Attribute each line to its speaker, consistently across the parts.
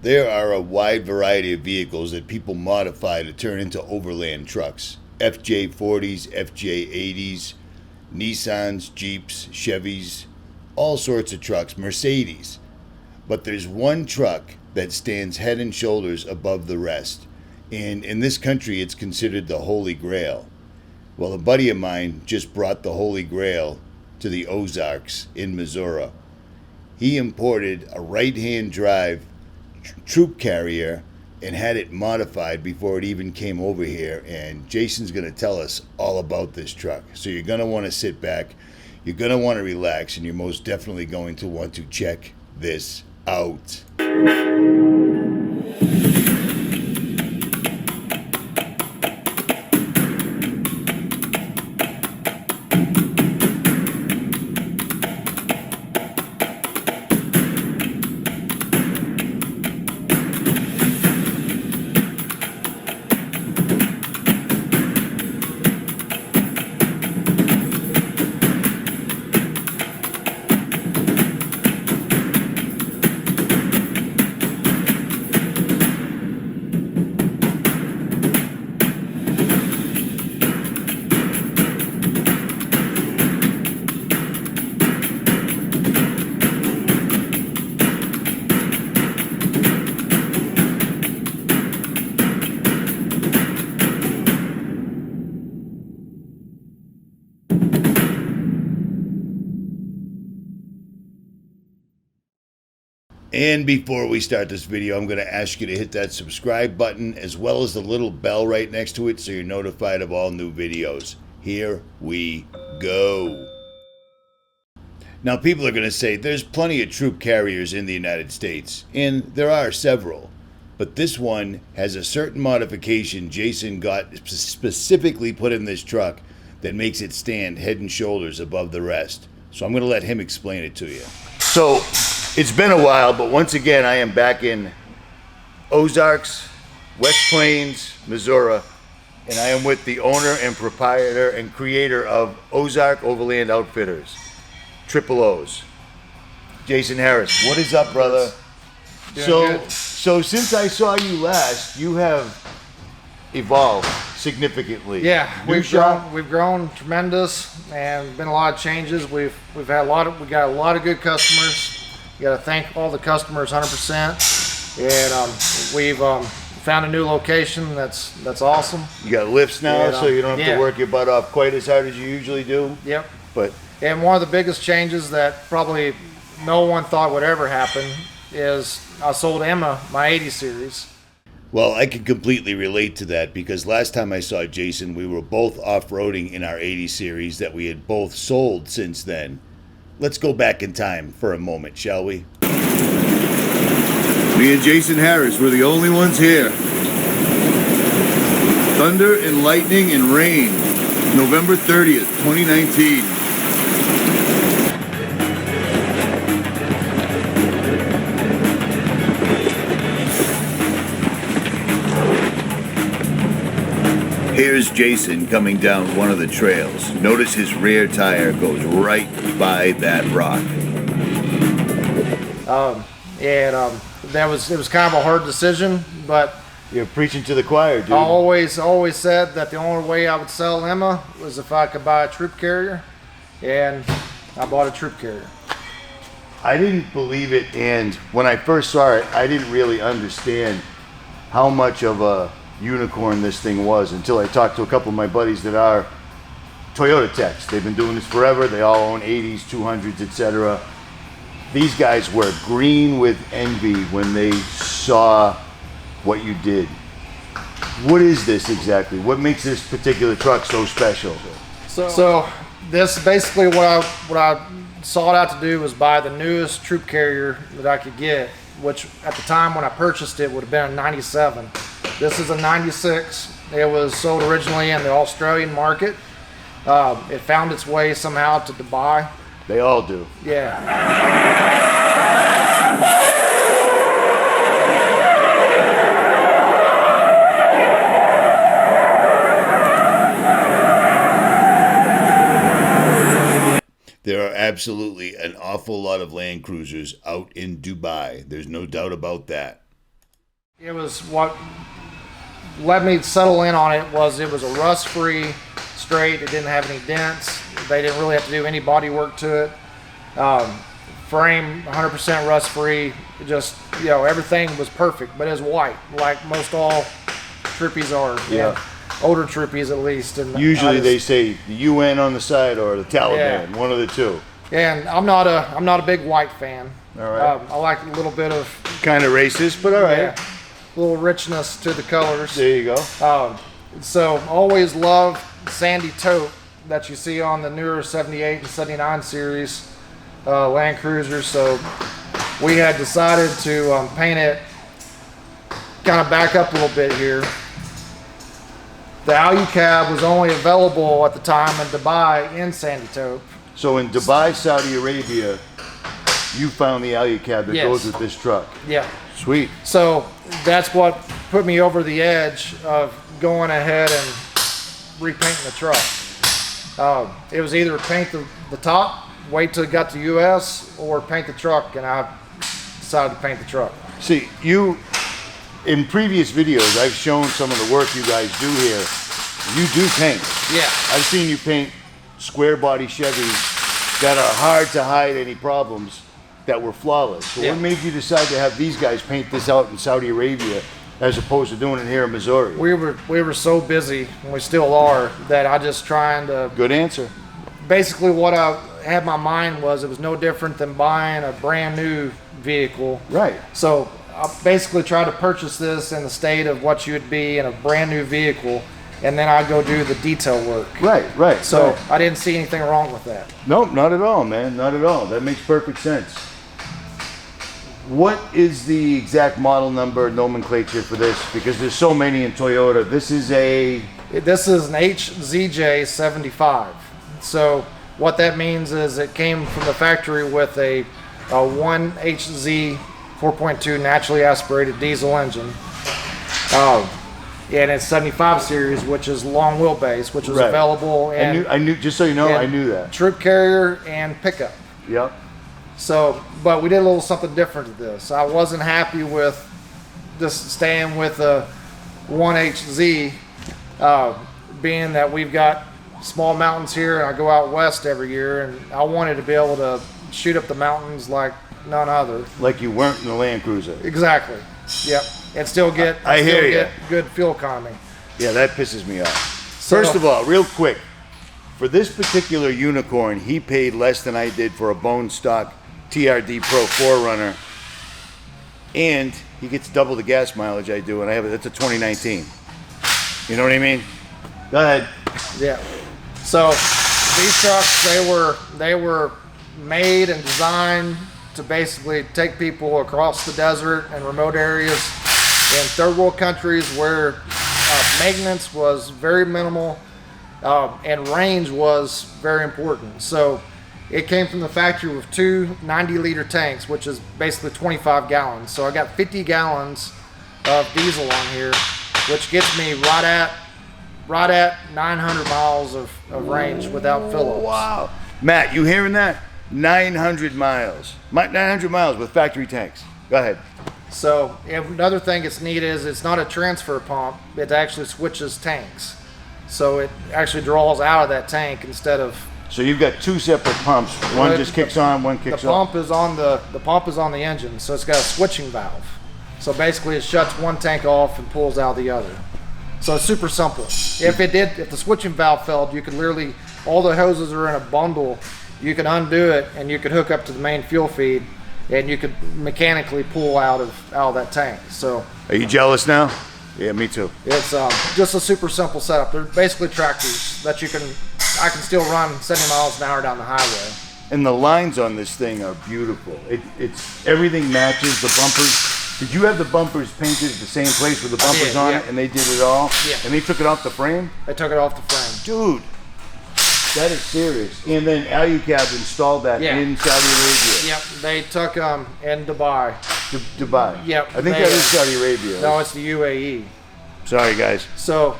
Speaker 1: There are a wide variety of vehicles that people modify to turn into overland trucks. FJ40s, FJ80s, Nissans, Jeeps, Chevys, all sorts of trucks, Mercedes. But there's one truck that stands head and shoulders above the rest. And in this country, it's considered the Holy Grail. Well, a buddy of mine just brought the Holy Grail to the Ozarks in Missouri. He imported a right-hand drive troop carrier and had it modified before it even came over here. And Jason's going to tell us all about this truck. So you're going to want to sit back, you're going to want to relax, and you're most definitely going to want to check this out. And before we start this video, I'm going to ask you to hit that subscribe button as well as the little bell right next to it so you're notified of all new videos. Here we go. Now, people are going to say there's plenty of troop carriers in the United States, and there are several. But this one has a certain modification Jason got specifically put in this truck that makes it stand head and shoulders above the rest. So I'm going to let him explain it to you. So it's been a while, but once again, I am back in Ozarks, West Plains, Missouri, and I am with the owner and proprietor and creator of Ozark Overland Outfitters, Triple O's, Jason Harris. What is up, brother? So since I saw you last, you have evolved significantly.
Speaker 2: Yeah, we've grown tremendous, and been a lot of changes. We got a lot of good customers. You got to thank all the customers 100%, and we've found a new location that's awesome.
Speaker 1: You got lifts now, so you don't have to work your butt off quite as hard as you usually do.
Speaker 2: Yep.
Speaker 1: And
Speaker 2: one of the biggest changes that probably no one thought would ever happen is I sold Emma my 80 series.
Speaker 1: Well, I can completely relate to that because last time I saw Jason, we were both off-roading in our 80 series that we had both sold since then. Let's go back in time for a moment, shall we? Me and Jason Harris were the only ones here. Thunder and lightning and rain, November 30th, 2019. Here's Jason coming down one of the trails. Notice his rear tire goes right by that rock.
Speaker 2: It was kind of a hard decision, but
Speaker 1: you're preaching to the choir, dude.
Speaker 2: I always said that the only way I would sell Emma was if I could buy a troop carrier, and I bought a troop carrier.
Speaker 1: I didn't believe it, and when I first saw it, I didn't really understand how much of a unicorn this thing was until I talked to a couple of my buddies that are Toyota techs. They've been doing this forever. They all own 80s, 200s, etc. These guys were green with envy when they saw what you did. What is this exactly? What makes this particular truck so special?
Speaker 2: So this basically what I sought out to do was buy the newest troop carrier that I could get, which at the time when I purchased it would have been a 97. This is a 96. It was sold originally in the Australian market. It found its way somehow to Dubai.
Speaker 1: They all do.
Speaker 2: Yeah.
Speaker 1: There are absolutely an awful lot of Land Cruisers out in Dubai. There's no doubt about that.
Speaker 2: It was what let me settle in on it was a rust-free straight. It didn't have any dents. They didn't really have to do any body work to it. Frame 100% rust-free. Just, you know, everything was perfect, but it was white, like most all Troopies are.
Speaker 1: Yeah.
Speaker 2: Older Troopies at least. And
Speaker 1: usually they say the UN on the side or the Taliban, one of the two.
Speaker 2: And I'm not a big white fan.
Speaker 1: All right.
Speaker 2: I like a little bit of
Speaker 1: Kind of racist, but all right.
Speaker 2: a little richness to the colors.
Speaker 1: There you go.
Speaker 2: So always love sandy taupe that you see on the newer 78 and 79 series Land Cruisers. So we had decided to paint it, kind of back up a little bit here. The Alucab was only available at the time in Dubai in sandy taupe.
Speaker 1: So in Dubai, Saudi Arabia, you found the Alucab that goes with this truck.
Speaker 2: Yeah.
Speaker 1: Sweet.
Speaker 2: So that's what put me over the edge of going ahead and repainting the truck. It was either paint the top, wait till it got to US, or paint the truck, and I decided to paint the truck.
Speaker 1: See, in previous videos, I've shown some of the work you guys do here. You do paint.
Speaker 2: Yeah.
Speaker 1: I've seen you paint square body Chevys that are hard to hide any problems, that were flawless. So what made you decide to have these guys paint this out in Saudi Arabia as opposed to doing it here in Missouri?
Speaker 2: We were so busy, and we still are, that I just trying to...
Speaker 1: Good answer.
Speaker 2: Basically what I had in my mind was it was no different than buying a brand new vehicle.
Speaker 1: Right.
Speaker 2: So I basically tried to purchase this in the state of what you would be in a brand new vehicle, and then I'd go do the detail work.
Speaker 1: Right.
Speaker 2: So I didn't see anything wrong with that.
Speaker 1: Nope, not at all, man. Not at all. That makes perfect sense. What is the exact model number nomenclature for this? Because there's so many in Toyota. This is an
Speaker 2: HZJ 75. So what that means is it came from the factory with a 1HZ 4.2 naturally aspirated diesel engine. And it's 75 series, which is long wheelbase, which was available in
Speaker 1: I knew, just so you know, I knew that.
Speaker 2: troop carrier and pickup.
Speaker 1: Yep.
Speaker 2: So, but we did a little something different to this. I wasn't happy with just staying with a 1HZ, being that we've got small mountains here and I go out west every year, and I wanted to be able to shoot up the mountains like none other.
Speaker 1: Like you weren't in the Land Cruiser.
Speaker 2: Exactly. Yep. And still get good fuel economy.
Speaker 1: Yeah, that pisses me off.
Speaker 2: So,
Speaker 1: First of all, real quick, for this particular unicorn, he paid less than I did for a bone stock TRD Pro 4Runner, and he gets double the gas mileage I do, and I have it. That's a 2019. You know what I mean? Go ahead.
Speaker 2: Yeah. So these trucks, they were made and designed to basically take people across the desert and remote areas in third world countries where maintenance was very minimal and range was very important. So it came from the factory with two 90-liter tanks, which is basically 25 gallons. So I got 50 gallons of diesel on here, which gets me right at 900 miles of range without fill-ups.
Speaker 1: Wow. Matt, you hearing that? 900 miles. 900 miles with factory tanks. Go ahead.
Speaker 2: So another thing that's neat is it's not a transfer pump. It actually switches tanks. So it actually draws out of that tank instead of...
Speaker 1: So you've got two separate pumps. One just kicks on, one kicks off.
Speaker 2: The pump is on the engine, so it's got a switching valve. So basically it shuts one tank off and pulls out the other. So it's super simple. If the switching valve failed, you could literally, all the hoses are in a bundle. You could undo it and you could hook up to the main fuel feed, and you could mechanically pull out of that tank. So
Speaker 1: are you jealous now? Yeah, me too.
Speaker 2: It's just a super simple setup. They're basically tractors that I can still run 70 miles an hour down the highway.
Speaker 1: And the lines on this thing are beautiful. It's everything matches the bumpers. Did you have the bumpers painted at the same place with the bumpers on it, and they did it all?
Speaker 2: Yeah.
Speaker 1: And they took it off the frame?
Speaker 2: They took it off the frame.
Speaker 1: Dude, that is serious. And then Alucab installed that in Saudi Arabia.
Speaker 2: Yep, they took them in Dubai.
Speaker 1: Dubai.
Speaker 2: Yep.
Speaker 1: I think that is Saudi Arabia.
Speaker 2: No, it's the UAE.
Speaker 1: Sorry, guys.
Speaker 2: So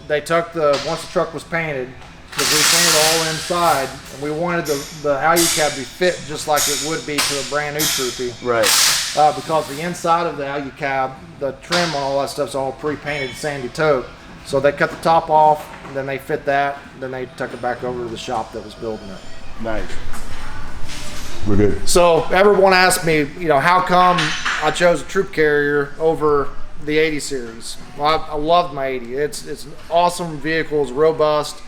Speaker 2: they took once the truck was painted, because we painted all inside, and we wanted the Alucab to be fit just like it would be to a brand new Troopy.
Speaker 1: Right.
Speaker 2: because the inside of the Alu cab, the trim and all that stuff's all pre-painted sandy taupe. So they cut the top off, and then they fit that, then they took it back over to the shop that was building it.
Speaker 1: Nice. We're good.
Speaker 2: So everyone asked me, you know, how come I chose a troop carrier over the 80 series? Well, I loved my 80. It's an awesome vehicle. It's robust.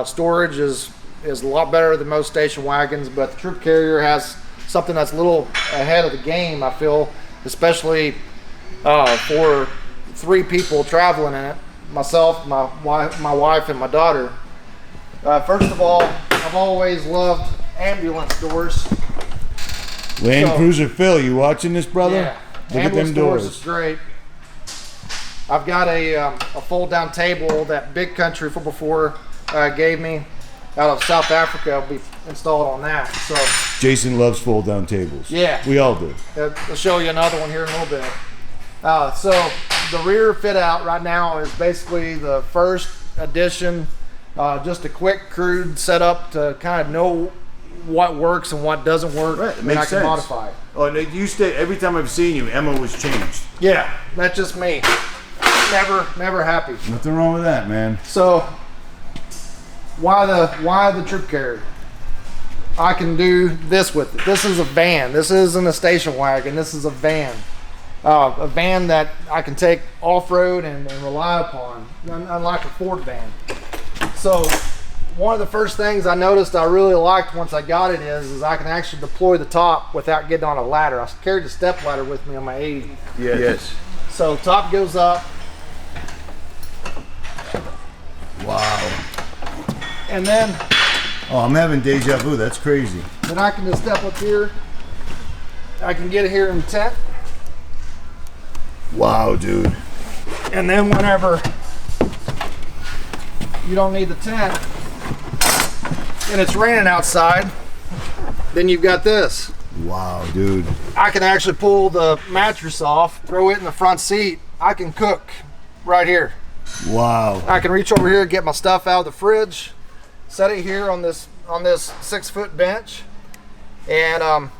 Speaker 2: Storage is a lot better than most station wagons, but the troop carrier has something that's a little ahead of the game, I feel, especially for 3 people traveling in it. Myself, my wife, and my daughter. First of all, I've always loved ambulance doors.
Speaker 1: Land Cruiser Phil, you watching this, brother?
Speaker 2: Yeah,
Speaker 1: Look at
Speaker 2: ambulance
Speaker 1: them
Speaker 2: doors
Speaker 1: doors.
Speaker 2: is great. I've got a fold-down table that Big Country Football 4 gave me out of South Africa. Will be installed on that. So
Speaker 1: Jason loves fold-down tables.
Speaker 2: Yeah,
Speaker 1: we all do.
Speaker 2: I'll show you another one here in a little bit. So the rear fit out right now is basically the first edition, just a quick, crude setup to kind of know what works and what doesn't work.
Speaker 1: Right, it
Speaker 2: and
Speaker 1: makes
Speaker 2: I can
Speaker 1: sense.
Speaker 2: modify it.
Speaker 1: Oh, and you stay every time I've seen you, Emma was changed.
Speaker 2: Yeah, that's just me. Never happy.
Speaker 1: Nothing wrong with that, man.
Speaker 2: So why the troop carrier? I can do this with it. This is a van. This isn't a station wagon. This is a van. A van that I can take off-road and rely upon, unlike a Ford van. So one of the first things I noticed I really liked once I got it is I can actually deploy the top without getting on a ladder. I carried the step ladder with me on my 80.
Speaker 1: Yes.
Speaker 2: So top goes up.
Speaker 1: Wow.
Speaker 2: And then
Speaker 1: I'm having deja vu. That's crazy.
Speaker 2: then I can just step up here. I can get here in the tent.
Speaker 1: Wow, dude.
Speaker 2: And then whenever you don't need the tent and it's raining outside, then you've got this.
Speaker 1: Wow, dude.
Speaker 2: I can actually pull the mattress off, throw it in the front seat. I can cook right here.
Speaker 1: Wow.
Speaker 2: I can reach over here, get my stuff out of the fridge, set it here on this 6-foot bench, and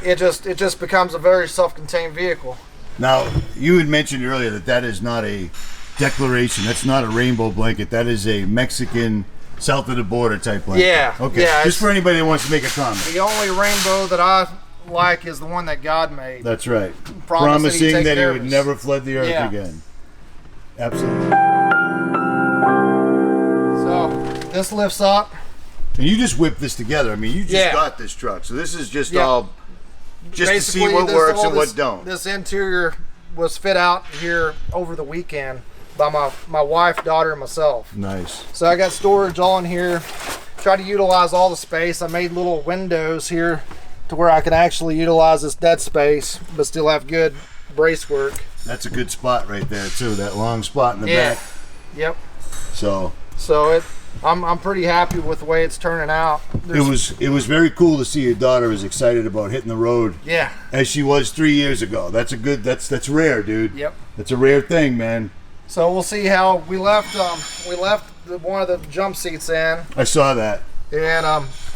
Speaker 2: it just becomes a very self-contained vehicle.
Speaker 1: Now, you had mentioned earlier that is not a declaration. That's not a rainbow blanket. That is a Mexican south of the border type blanket.
Speaker 2: Yeah.
Speaker 1: Okay.
Speaker 2: Yeah,
Speaker 1: just for anybody that wants to make a comment.
Speaker 2: The only rainbow that I like is the one that God made.
Speaker 1: That's right.
Speaker 2: Promising
Speaker 1: that he
Speaker 2: care of
Speaker 1: would
Speaker 2: us.
Speaker 1: never flood the earth
Speaker 2: Yeah.
Speaker 1: again. Absolutely.
Speaker 2: So this lifts up.
Speaker 1: And you just whipped this together. I mean, you just
Speaker 2: Yeah.
Speaker 1: got this truck. So this is just
Speaker 2: Yeah.
Speaker 1: all just to see
Speaker 2: Basically,
Speaker 1: what works
Speaker 2: all
Speaker 1: and what don't.
Speaker 2: This interior was fit out here over the weekend by my wife, daughter, and myself.
Speaker 1: Nice.
Speaker 2: So I got storage all in here. Try to utilize all the space. I made little windows here to where I can actually utilize this dead space, but still have good brace work.
Speaker 1: That's a good spot right there too. That long spot in the back.
Speaker 2: Yep.
Speaker 1: So
Speaker 2: I'm pretty happy with the way it's turning out.
Speaker 1: it was very cool to see your daughter as excited about hitting the road
Speaker 2: Yeah.
Speaker 1: as she was 3 years ago. That's rare, dude.
Speaker 2: Yep.
Speaker 1: That's a rare thing, man.
Speaker 2: So we'll see how we left one of the jump seats in,
Speaker 1: I saw that.
Speaker 2: and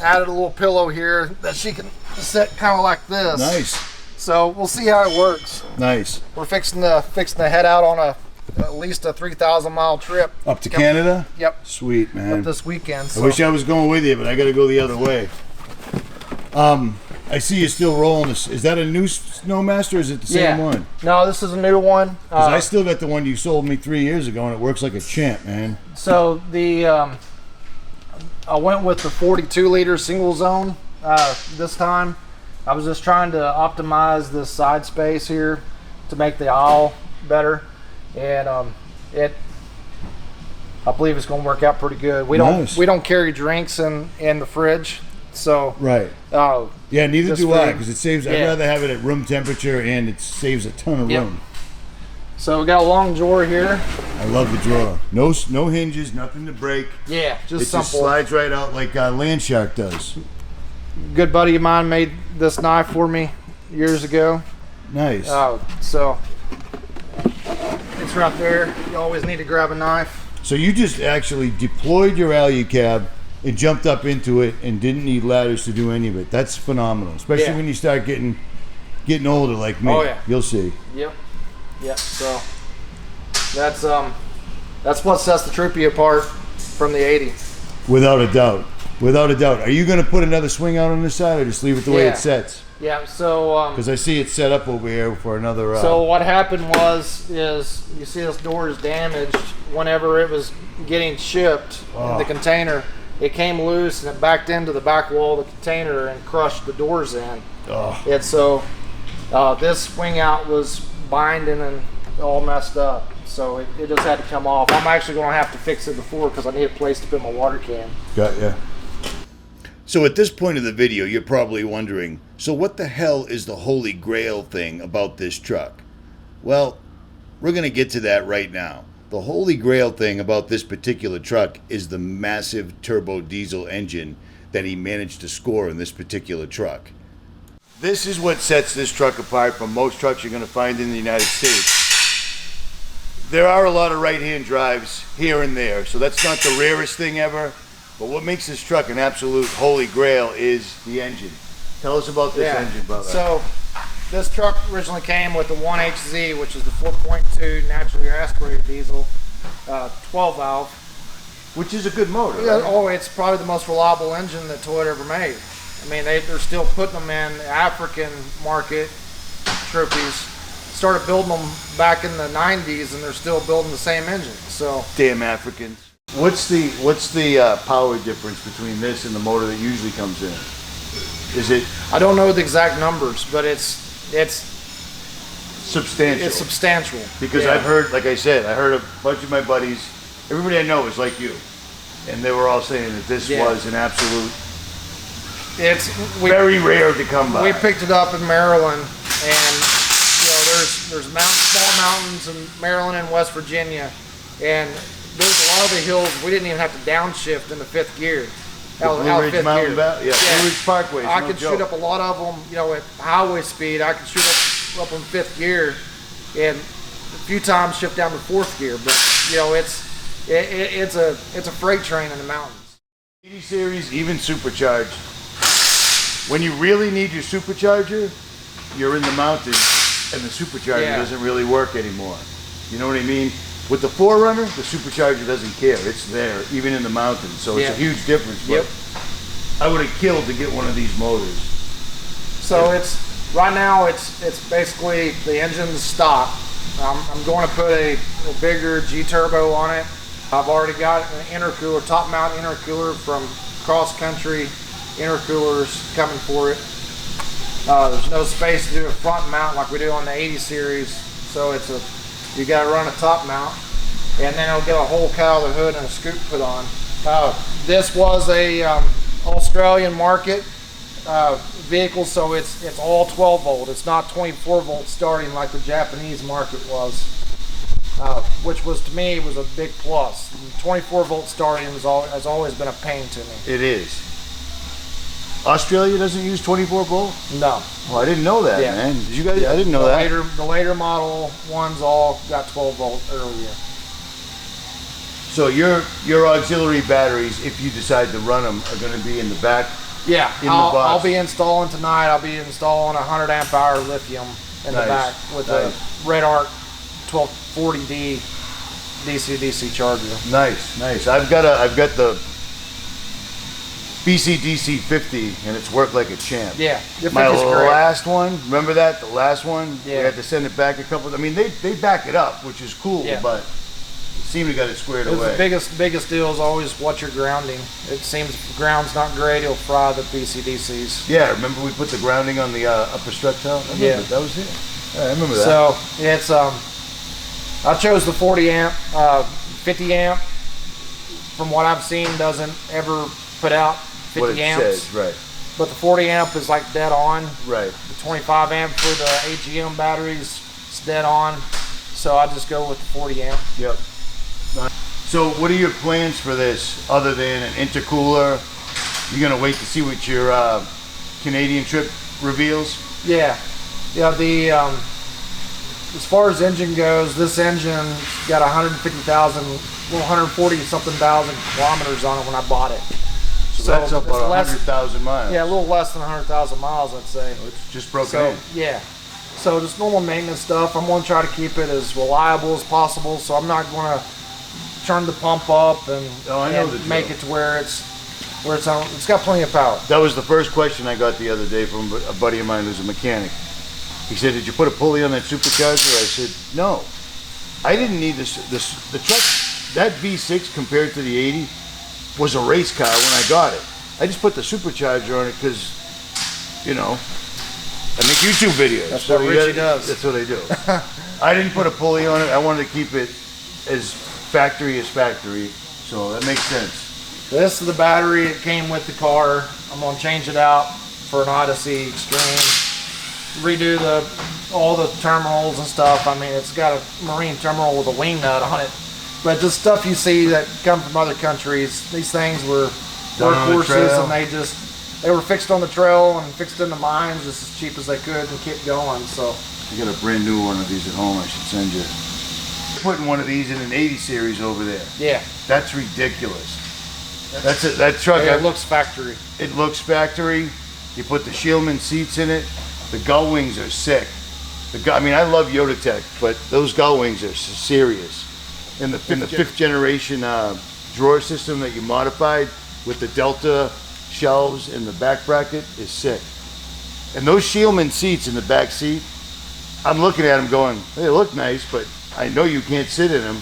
Speaker 2: added a little pillow here that she can sit kind of like this.
Speaker 1: Nice.
Speaker 2: So we'll see how it works.
Speaker 1: Nice.
Speaker 2: We're fixing to head out on at least a 3,000 mile trip
Speaker 1: Up to Canada?
Speaker 2: Yep.
Speaker 1: Sweet, man.
Speaker 2: Up this weekend.
Speaker 1: I
Speaker 2: So.
Speaker 1: wish I was going with you, but I got to go the other way. I see you still rolling this. Is that a new Snowmaster or is it the same one?
Speaker 2: No, this is a new one.
Speaker 1: Because I still got the one you sold me 3 years ago and it works like a champ, man.
Speaker 2: So I went with the 42 liter single zone this time. I was just trying to optimize this side space here to make the aisle better, and I believe it's going to work out pretty good. We don't carry drinks in the fridge, so
Speaker 1: right. Yeah, neither
Speaker 2: Just
Speaker 1: do I,
Speaker 2: food.
Speaker 1: because it saves. I'd
Speaker 2: Yeah.
Speaker 1: rather have it at room temperature, and it saves a ton of
Speaker 2: Yep.
Speaker 1: room.
Speaker 2: So we got a long drawer here.
Speaker 1: I love the drawer. No hinges, nothing to break.
Speaker 2: Yeah,
Speaker 1: It
Speaker 2: just
Speaker 1: just
Speaker 2: simple.
Speaker 1: slides right out like Land Shark does.
Speaker 2: Good buddy of mine made this knife for me years ago.
Speaker 1: Nice.
Speaker 2: So it's right there. You always need to grab a knife.
Speaker 1: So you just actually deployed your Alu cab and jumped up into it and didn't need ladders to do any of it. That's phenomenal, especially
Speaker 2: Yeah.
Speaker 1: when you start getting getting older like me.
Speaker 2: Oh, yeah.
Speaker 1: You'll see.
Speaker 2: Yep. Yep. So that's what sets the Troopy apart from the 80.
Speaker 1: Without a doubt. Without a doubt. Are you going to put another swing out on this side or just leave it the way it sets?
Speaker 2: Yeah. So
Speaker 1: because I see it set up over here for another.
Speaker 2: So what happened is you see this door is damaged. Whenever it was getting shipped in the container, it came loose and it backed into the back wall of the container and crushed the doors in. And so this swing out was binding and all messed up. So it just had to come off. I'm actually going to have to fix it before because I need a place to put my water can.
Speaker 1: Got ya. So at this point of the video, you're probably wondering, so what the hell is the Holy Grail thing about this truck? Well, we're going to get to that right now. The Holy Grail thing about this particular truck is the massive turbo diesel engine that he managed to score in this particular truck. This is what sets this truck apart from most trucks you're going to find in the United States. There are a lot of right-hand drives here and there, so that's not the rarest thing ever. But what makes this truck an absolute holy grail is the engine. Tell us about this engine, brother.
Speaker 2: So this truck originally came with the 1HZ, which is the 4.2 naturally aspirated diesel, 12 valve.
Speaker 1: Which is a good motor.
Speaker 2: Yeah,
Speaker 1: right?
Speaker 2: oh, it's probably the most reliable engine that Toyota ever made. I mean, they're still putting them in the African market, Troopies. Started building them back in the 90s, and they're still building the same engine. So
Speaker 1: damn Africans. What's the power difference between this and the motor that usually comes in? Is it?
Speaker 2: I don't know the exact numbers, but it's
Speaker 1: substantial.
Speaker 2: It's substantial.
Speaker 1: Because I've heard, like I said, I heard a bunch of my buddies, everybody I know is like you, and they were all saying that this was an absolute. It's very rare to come by.
Speaker 2: We picked it up in Maryland, and there's small mountains in Maryland and West Virginia, and there's a lot of the hills we didn't even have to downshift in the 5th gear.
Speaker 1: Blue Ridge Mountain Blue Ridge Parkway.
Speaker 2: I could shoot up a lot of them, at highway speed. I could shoot up in 5th gear, and a few times shift down to 4th gear. But it's a freight train in the mountains.
Speaker 1: 80 series, even supercharged. When you really need your supercharger, you're in the mountains, and the supercharger doesn't really work anymore. You know what I mean? With the 4Runner, the supercharger doesn't care. It's there, even in the mountains. So it's a huge difference. But I would have killed to get one of these motors.
Speaker 2: So right now it's basically the engine's stock. I'm going to put a bigger G turbo on it. I've already got an intercooler, top mount intercooler from Cross Country Intercoolers coming for it. There's no space to do a front mount like we do on the 80 series, so you got to run a top mount, and then it'll get a whole cowl of the hood and a scoop put on. This was a Australian market vehicle, so it's all 12 volt. It's not 24 volt starting like the Japanese market was, which was, to me, was a big plus. 24 volt starting has always been a pain to me.
Speaker 1: It is. Australia doesn't use 24 volt?
Speaker 2: No.
Speaker 1: Well, I didn't know that, man. Did you guys? I didn't know that.
Speaker 2: The later model ones all got 12 volt earlier.
Speaker 1: So your auxiliary batteries, if you decide to run them, are going to be in the back.
Speaker 2: Yeah,
Speaker 1: in the box.
Speaker 2: I'll be installing tonight. I'll be installing a 100 amp hour lithium in the back with a Red Arc 1240D DC charger.
Speaker 1: Nice. I've got the BCDC 50, and it's worked like a champ.
Speaker 2: Yeah,
Speaker 1: my last one, remember that? The last one?
Speaker 2: Yeah.
Speaker 1: We had to send it back a couple. I mean, they back it up, which is cool, but it seemed to got it squared away.
Speaker 2: The biggest deal is always what you're grounding. It seems if the ground's not great, it'll fry the BCDCs.
Speaker 1: Yeah, remember we put the grounding on the upper strut tail?
Speaker 2: Yeah.
Speaker 1: That was it. Yeah, I remember that.
Speaker 2: So, it's, I chose the 40 amp, 50 amp, from what I've seen, doesn't ever put out 50 amps.
Speaker 1: Says, right.
Speaker 2: But the 40 amp is like dead on.
Speaker 1: Right.
Speaker 2: The 25 amp for the AGM batteries is dead on. So I just go with the 40 amp.
Speaker 1: Yep. So what are your plans for this other than an intercooler? You're going to wait to see what your Canadian trip reveals?
Speaker 2: Yeah. Yeah, as far as engine goes, this engine got 150,000, 140 something thousand kilometers on it when I bought it.
Speaker 1: So that's about 100,000 miles.
Speaker 2: Yeah, a little less than 100,000 miles, I'd say.
Speaker 1: It's just broken in.
Speaker 2: Yeah. So just normal maintenance stuff. I'm going to try to keep it as reliable as possible. So I'm not going to turn the pump up and, and make it to where it's on. It's got plenty of power.
Speaker 1: That was the first question I got the other day from a buddy of mine who's a mechanic. He said, "Did you put a pulley on that supercharger?" I said, "No, I didn't need this. The truck, that V6 compared to the 80 was a race car when I got it. I just put the supercharger on it because, you know, I make YouTube videos.
Speaker 2: That's what Richie does.
Speaker 1: That's what I do. I didn't put a pulley on it. I wanted to keep it as factory, so that makes sense.
Speaker 2: This is the battery. It came with the car. I'm going to change it out for an Odyssey Extreme. Redo all the terminals and stuff. I mean, it's got a marine terminal with a wing nut on it. But the stuff you see that come from other countries, these things were workhorses, and they were fixed on the trail and fixed in the mines just as cheap as they could and kept going. So
Speaker 1: I got a brand new one of these at home. I should send you. Putting one of these in an 80 series over there.
Speaker 2: Yeah,
Speaker 1: that's ridiculous. That truck.
Speaker 2: Yeah, it looks factory.
Speaker 1: It looks factory. You put the Shieldman seats in it. The gull wings are sick. I mean, I love Yoda Tech, but those gull wings are serious. In the fifth generation drawer system that you modified with the Delta shelves and the back bracket is sick. And those Shieldman seats in the back seat, I'm looking at them going, they look nice, but I know you can't sit in them.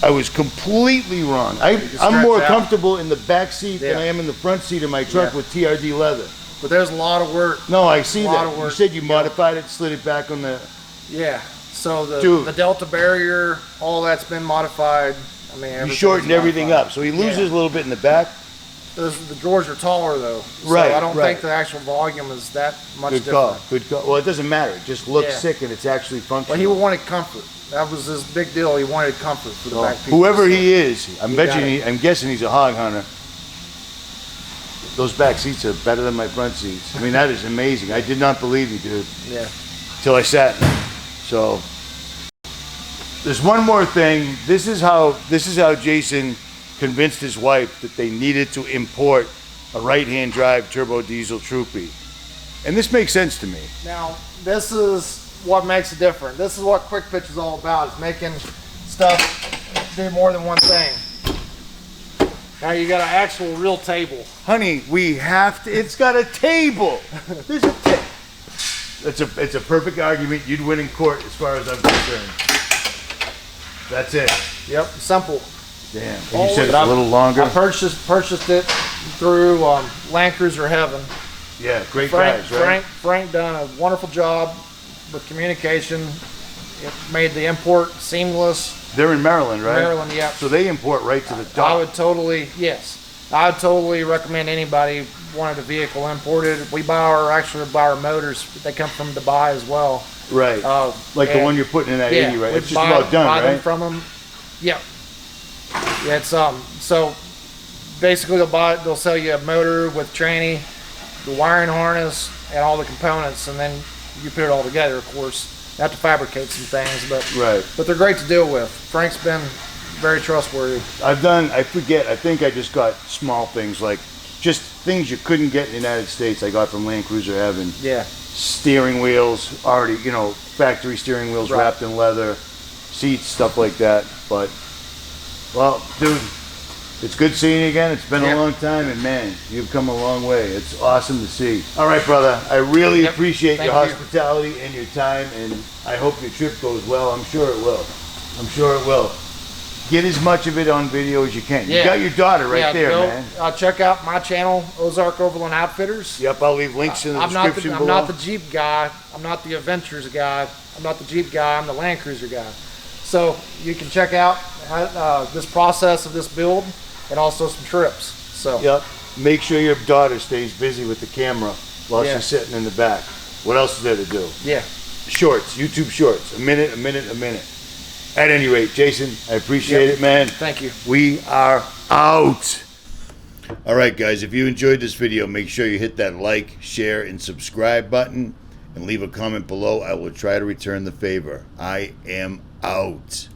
Speaker 1: I was completely wrong. I'm more comfortable in the back seat than I am in the front seat of my truck with TRD leather.
Speaker 2: But there's a lot of work.
Speaker 1: No, I see that. You said you modified it, slid it back on the...
Speaker 2: Yeah. So the Delta barrier, all that's been modified. I mean,
Speaker 1: you shortened everything up. So he loses a little bit in the back.
Speaker 2: The drawers are taller though. So I don't think the actual volume is that much different.
Speaker 1: Good call. Well, it doesn't matter. It just looks sick and it's actually functional.
Speaker 2: Well, he wanted comfort. That was his big deal. He wanted comfort for the back people.
Speaker 1: Whoever he is, I'm guessing he's a hog hunter. Those back seats are better than my front seats. I mean, that is amazing. I did not believe you, dude.
Speaker 2: Yeah.
Speaker 1: Till I sat in them. So there's one more thing. This is how Jason convinced his wife that they needed to import a right-hand drive turbo diesel Troopy. And this makes sense to me.
Speaker 2: Now, this is what makes it different. This is what Quick Pitch is all about, is making stuff do more than one thing. Now you got an actual real table.
Speaker 1: Honey, we have to, it's got a table. There's a table. It's a perfect argument. You'd win in court as far as I'm concerned. That's it.
Speaker 2: Yep, simple.
Speaker 1: Damn. And you said it's a little longer?
Speaker 2: I purchased it through Land Cruiser Heaven.
Speaker 1: Yeah, great guys, right?
Speaker 2: Frank done a wonderful job with communication. It made the import seamless.
Speaker 1: They're in Maryland, right?
Speaker 2: Maryland, yeah.
Speaker 1: So they import right to the dock.
Speaker 2: I would totally recommend anybody wanted a vehicle imported. We buy our motors. They come from Dubai as well.
Speaker 1: Right. Like the one you're putting in that 80, right? It's just about done, right? Them
Speaker 2: from them. Yeah. Yeah, it's so basically they'll sell you a motor with tranny, the wiring harness, and all the components, and then you put it all together, of course. You have to fabricate some things, but they're great to deal with. Frank's been very trustworthy.
Speaker 1: I think I just got small things, like just things you couldn't get in the United States. I got from Land Cruiser Heaven.
Speaker 2: Yeah.
Speaker 1: Steering wheels, already, factory steering wheels wrapped in leather, seats, stuff like that. But, well, dude, it's good seeing you again. It's been a long time, and man, you've come a long way. It's awesome to see. All right, brother, I really appreciate your hospitality and your time, and I hope your trip goes well. I'm sure it will. Get as much of it on video as you can. You got your daughter right there, man.
Speaker 2: Check out my channel, Ozark Overland Outfitters.
Speaker 1: Yep, I'll leave links in the description below.
Speaker 2: I'm not the Jeep guy. I'm not the Adventures guy. I'm not the Jeep guy. I'm the Land Cruiser guy. So you can check out this process of this build and also some trips. So
Speaker 1: yep. Make sure your daughter stays busy with the camera while she's sitting in the back. What else is there to do?
Speaker 2: Yeah.
Speaker 1: Shorts, YouTube shorts. A minute. At any rate, Jason, I appreciate it, man.
Speaker 2: Thank you.
Speaker 1: We are out. All right, guys, if you enjoyed this video, make sure you hit that like, share, and subscribe button, and leave a comment below. I will try to return the favor. I am out.